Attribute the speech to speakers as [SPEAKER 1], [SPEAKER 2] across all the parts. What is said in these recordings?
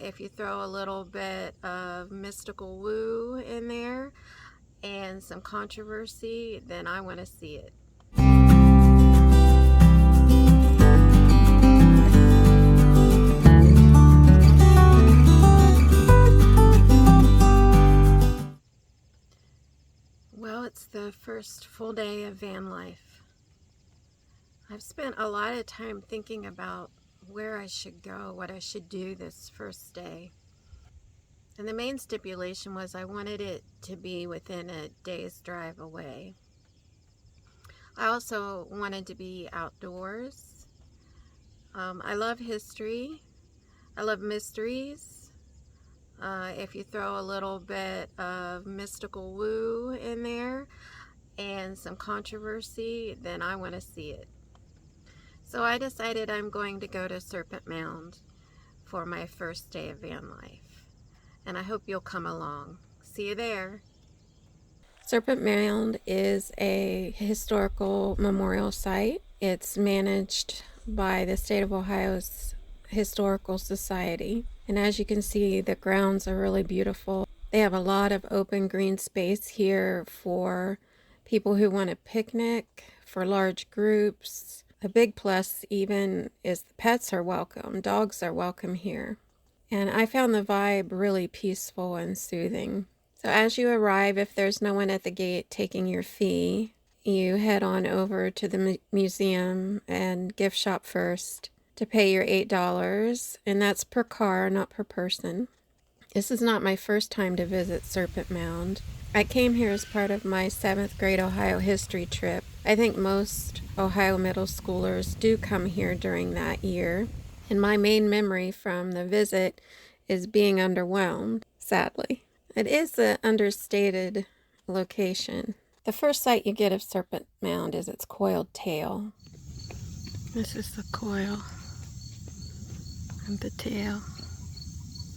[SPEAKER 1] If you throw a little bit of mystical woo in there and some controversy, then I want to see it. Well, it's the first full day of van life. I've spent a lot of time thinking about where I should go, what I should do this first day. And the main stipulation was I wanted it to be within a day's drive away. I also wanted to be outdoors. I love history. I love mysteries. If you throw a little bit of mystical woo in there and some controversy, then I want to see it. So I decided I'm going to go to Serpent Mound for my first day of van life. And I hope you'll come along. See you there. Serpent Mound is a historical memorial site. It's managed by the state of Ohio's Historical Society. And as you can see, the grounds are really beautiful. They have a lot of open green space here for people who want to picnic, for large groups. A big plus even is the pets are welcome. Dogs are welcome here. And I found the vibe really peaceful and soothing. So as you arrive, if there's no one at the gate taking your fee, you head on over to the museum and gift shop first to pay your $8, and that's per car, not per person. This is not my first time to visit Serpent Mound. I came here as part of my 7th grade Ohio history trip. I think most Ohio middle schoolers do come here during that year. And my main memory from the visit is being underwhelmed, sadly. It is an understated location. The first sight you get of Serpent Mound is its coiled tail. This is the coil and the tail.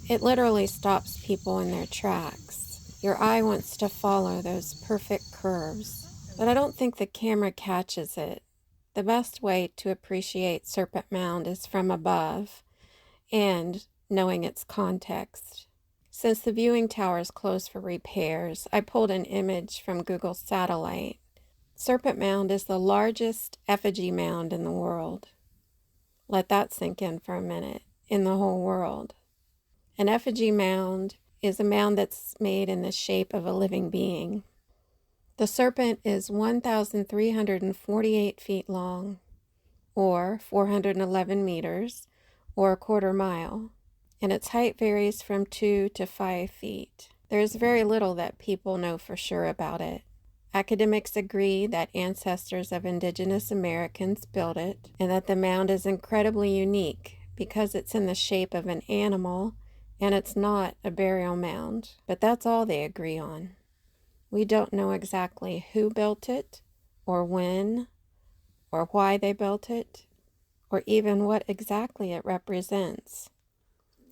[SPEAKER 1] It literally stops people in their tracks. Your eye wants to follow those perfect curves, but I don't think the camera catches it. The best way to appreciate Serpent Mound is from above and knowing its context. Since the viewing tower is closed for repairs, I pulled an image from Google Satellite. Serpent Mound is the largest effigy mound in the world. Let that sink in for a minute. In the whole world. An effigy mound is a mound that's made in the shape of a living being. The serpent is 1,348 feet long, or 411 meters, or a quarter mile, and its height varies from 2 to 5 feet. There is very little that people know for sure about it. Academics agree that ancestors of indigenous Americans built it, and that the mound is incredibly unique because it's in the shape of an animal, and it's not a burial mound. But that's all they agree on. We don't know exactly who built it, or when, or why they built it, or even what exactly it represents.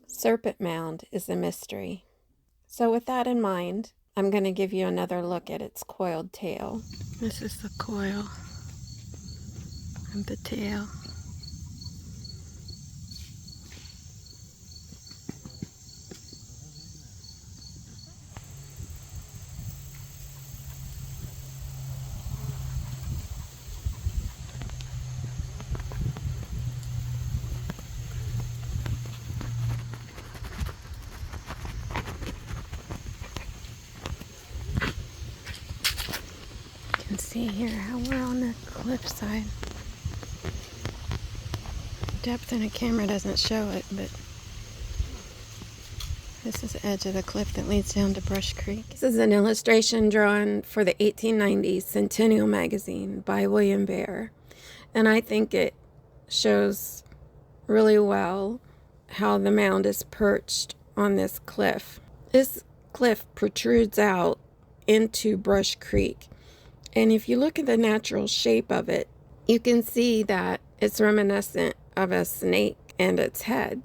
[SPEAKER 1] Serpent Mound is a mystery. So with that in mind, I'm going to give you another look at its coiled tail. This is the coil and the tail. See here how we're on the cliffside. Depth in a camera doesn't show it, but this is the edge of the cliff that leads down to Brush Creek. This is an illustration drawn for the 1890 Centennial magazine by William Bear, and I think it shows really well how the mound is perched on this cliff. This cliff protrudes out into Brush Creek. And if you look at the natural shape of it, you can see that it's reminiscent of a snake and its head.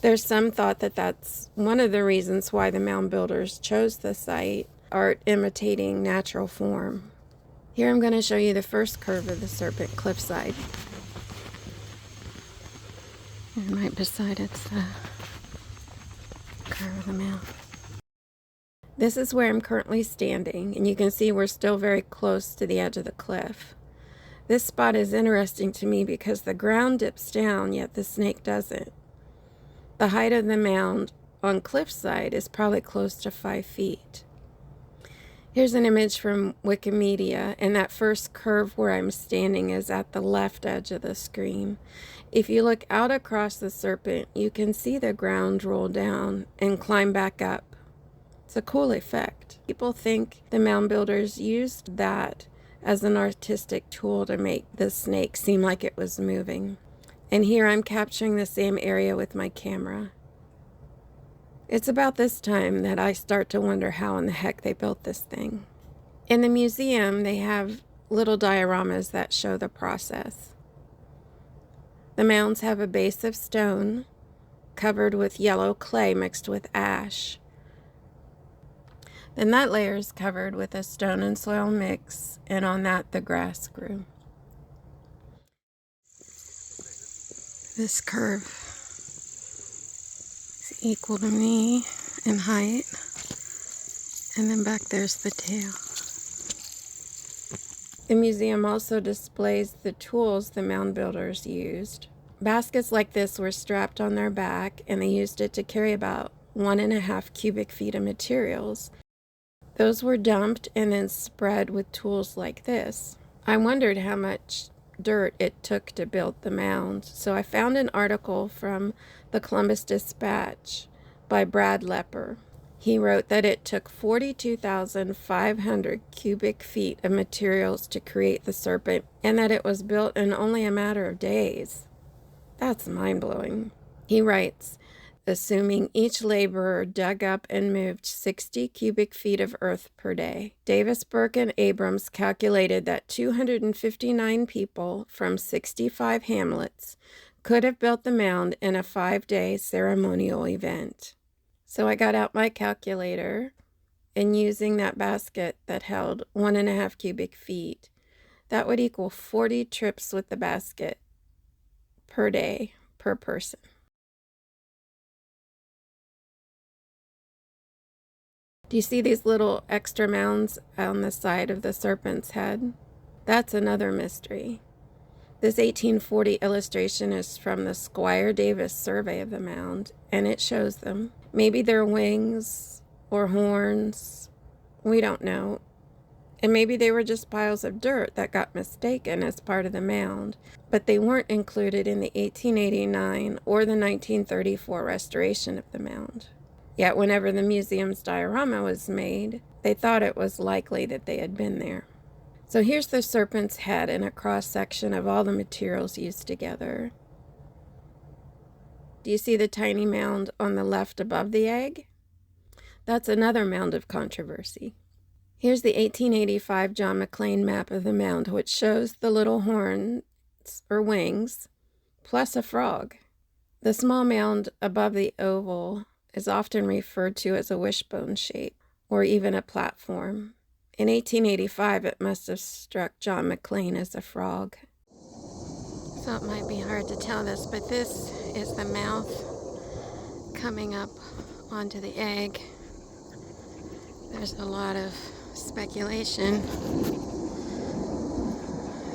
[SPEAKER 1] There's some thought that that's one of the reasons why the mound builders chose the site, art imitating natural form. Here I'm going to show you the first curve of the Serpent cliffside. And right beside it's the curve of the mound. This is where I'm currently standing, and you can see we're still very close to the edge of the cliff. This spot is interesting to me because the ground dips down, yet the snake doesn't. The height of the mound on cliffside is probably close to 5 feet. Here's an image from Wikimedia, and that first curve where I'm standing is at the left edge of the screen. If you look out across the serpent, you can see the ground roll down and climb back up. It's a cool effect. People think the mound builders used that as an artistic tool to make the snake seem like it was moving. And here I'm capturing the same area with my camera. It's about this time that I start to wonder how in the heck they built this thing. In the museum, they have little dioramas that show the process. The mounds have a base of stone covered with yellow clay mixed with ash. Then that layer is covered with a stone and soil mix, and on that the grass grew. This curve is equal to me in height, and then back there's the tail. The museum also displays the tools the mound builders used. Baskets like this were strapped on their back, and they used it to carry about 1.5 cubic feet of materials. Those were dumped and then spread with tools like this. I wondered how much dirt it took to build the mound, so I found an article from the Columbus Dispatch by Brad Lepper. He wrote that it took 42,500 cubic feet of materials to create the serpent, and that it was built in only a matter of days. That's mind-blowing. He writes, assuming each laborer dug up and moved 60 cubic feet of earth per day. Davis, Burke, and Abrams calculated that 259 people from 65 hamlets could have built the mound in a 5-day ceremonial event. So I got out my calculator, and using that basket that held 1.5 cubic feet, that would equal 40 trips with the basket per day per person. Do you see these little extra mounds on the side of the serpent's head? That's another mystery. This 1840 illustration is from the Squire Davis survey of the mound, and it shows them. Maybe they're wings or horns. We don't know. And maybe they were just piles of dirt that got mistaken as part of the mound, but they weren't included in the 1889 or the 1934 restoration of the mound. Yet whenever the museum's diorama was made, they thought it was likely that they had been there. So here's the serpent's head in a cross-section of all the materials used together. Do you see the tiny mound on the left above the egg? That's another mound of controversy. Here's the 1885 John McLean map of the mound, which shows the little horns or wings, plus a frog. The small mound above the oval is often referred to as a wishbone shape, or even a platform. In 1885, it must have struck John McLean as a frog. So it might be hard to tell this, but this is the mouth coming up onto the egg. There's a lot of speculation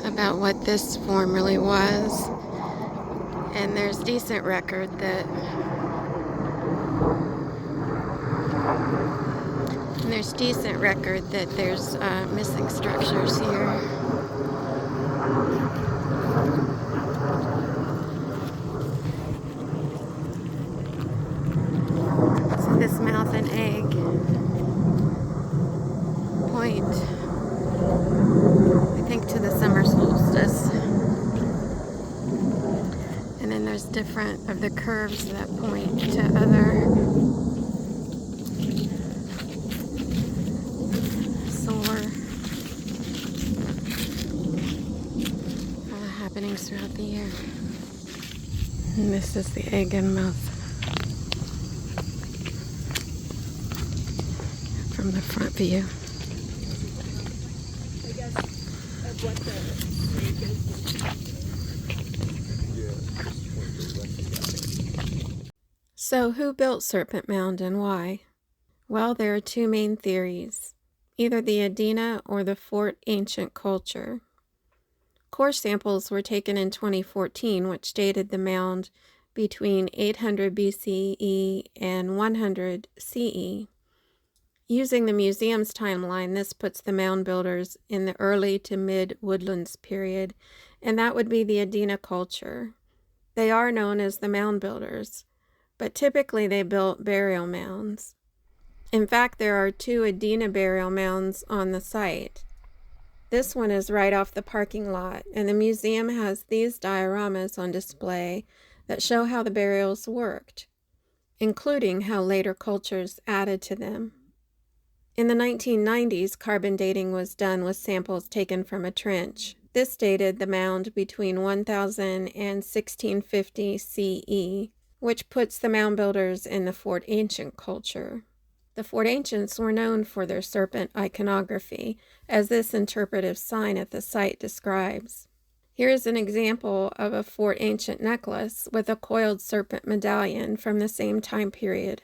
[SPEAKER 1] about what this form really was, and there's decent record that there's missing structures here. So this mouth and egg point, I think, to the summer solstice. And then there's different of the curves that point to other solar happenings throughout the year. And this is the egg and mouth from the front view.
[SPEAKER 2] I guess of what the snake is.
[SPEAKER 1] So who built Serpent Mound and why? Well, there are two main theories, either the Adena or the Fort Ancient culture. Core samples were taken in 2014, which dated the mound between 800 BCE and 100 CE. Using the museum's timeline, this puts the mound builders in the early to mid-Woodlands period, and that would be the Adena culture. They are known as the mound builders, but typically they built burial mounds. In fact, there are two Adena burial mounds on the site. This one is right off the parking lot, and the museum has these dioramas on display that show how the burials worked, including how later cultures added to them. In the 1990s, carbon dating was done with samples taken from a trench. This dated the mound between 1000 and 1650 CE, which puts the mound builders in the Fort Ancient culture. The Fort Ancients were known for their serpent iconography, as this interpretive sign at the site describes. Here is an example of a Fort Ancient necklace with a coiled serpent medallion from the same time period.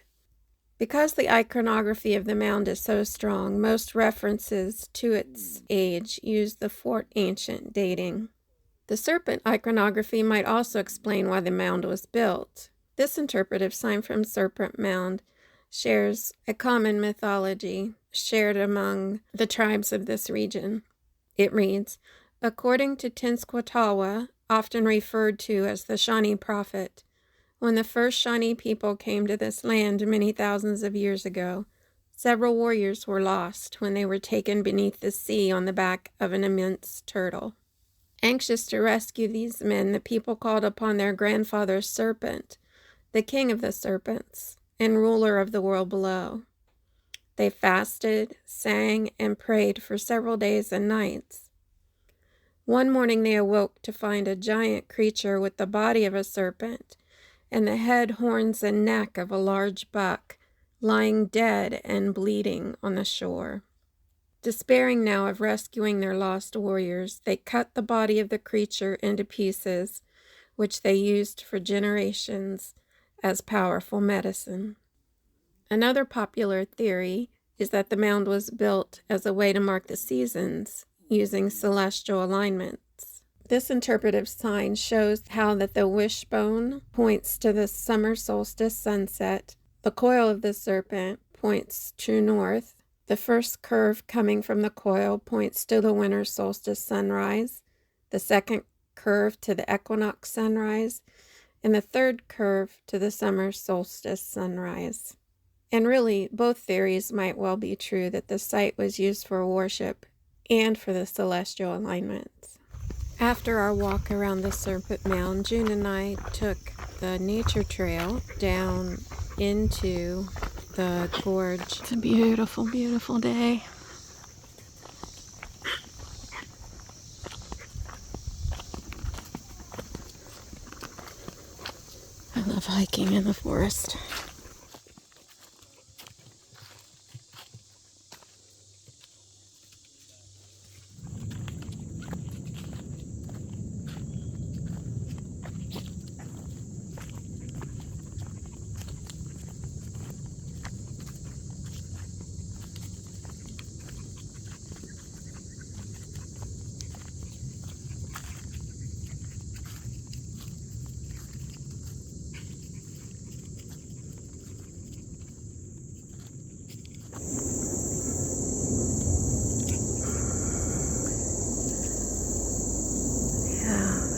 [SPEAKER 1] Because the iconography of the mound is so strong, most references to its age use the Fort Ancient dating. The serpent iconography might also explain why the mound was built. This interpretive sign from Serpent Mound shares a common mythology shared among the tribes of this region. It reads, according to Tenskwatawa, often referred to as the Shawnee prophet, when the first Shawnee people came to this land many thousands of years ago, several warriors were lost when they were taken beneath the sea on the back of an immense turtle. Anxious to rescue these men, the people called upon their grandfather Serpent, the king of the serpents, and ruler of the world below. They fasted, sang, and prayed for several days and nights. One morning they awoke to find a giant creature with the body of a serpent and the head, horns, and neck of a large buck lying dead and bleeding on the shore. Despairing now of rescuing their lost warriors, they cut the body of the creature into pieces, which they used for generations as powerful medicine. Another popular theory is that the mound was built as a way to mark the seasons using celestial alignments. This interpretive sign shows how that the wishbone points to the summer solstice sunset, the coil of the serpent points true north, the first curve coming from the coil points to the winter solstice sunrise, the second curve to the equinox sunrise, and the third curve to the summer solstice sunrise. And really, both theories might well be true, that the site was used for worship and for the celestial alignments. After our walk around the Serpent Mound, June and I took the nature trail down into the gorge. It's a beautiful, beautiful day. I love hiking in the forest.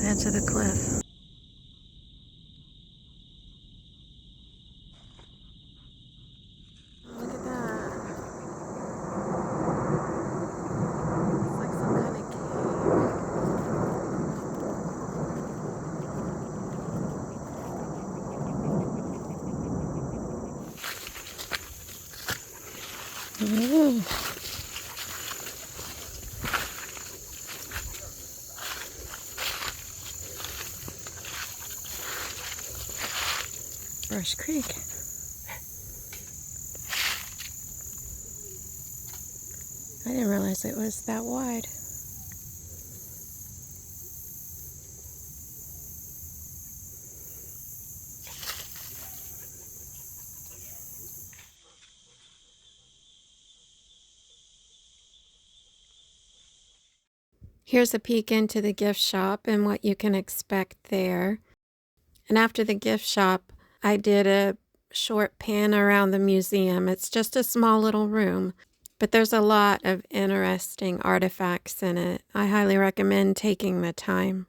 [SPEAKER 1] Edge of the cliff. Look at that. It's like some kind of cave. Ooh. Brush Creek. I didn't realize it was that wide. Here's a peek into the gift shop and what you can expect there. And after the gift shop, I did a short pan around the museum. It's just a small little room, but there's a lot of interesting artifacts in it. I highly recommend taking the time.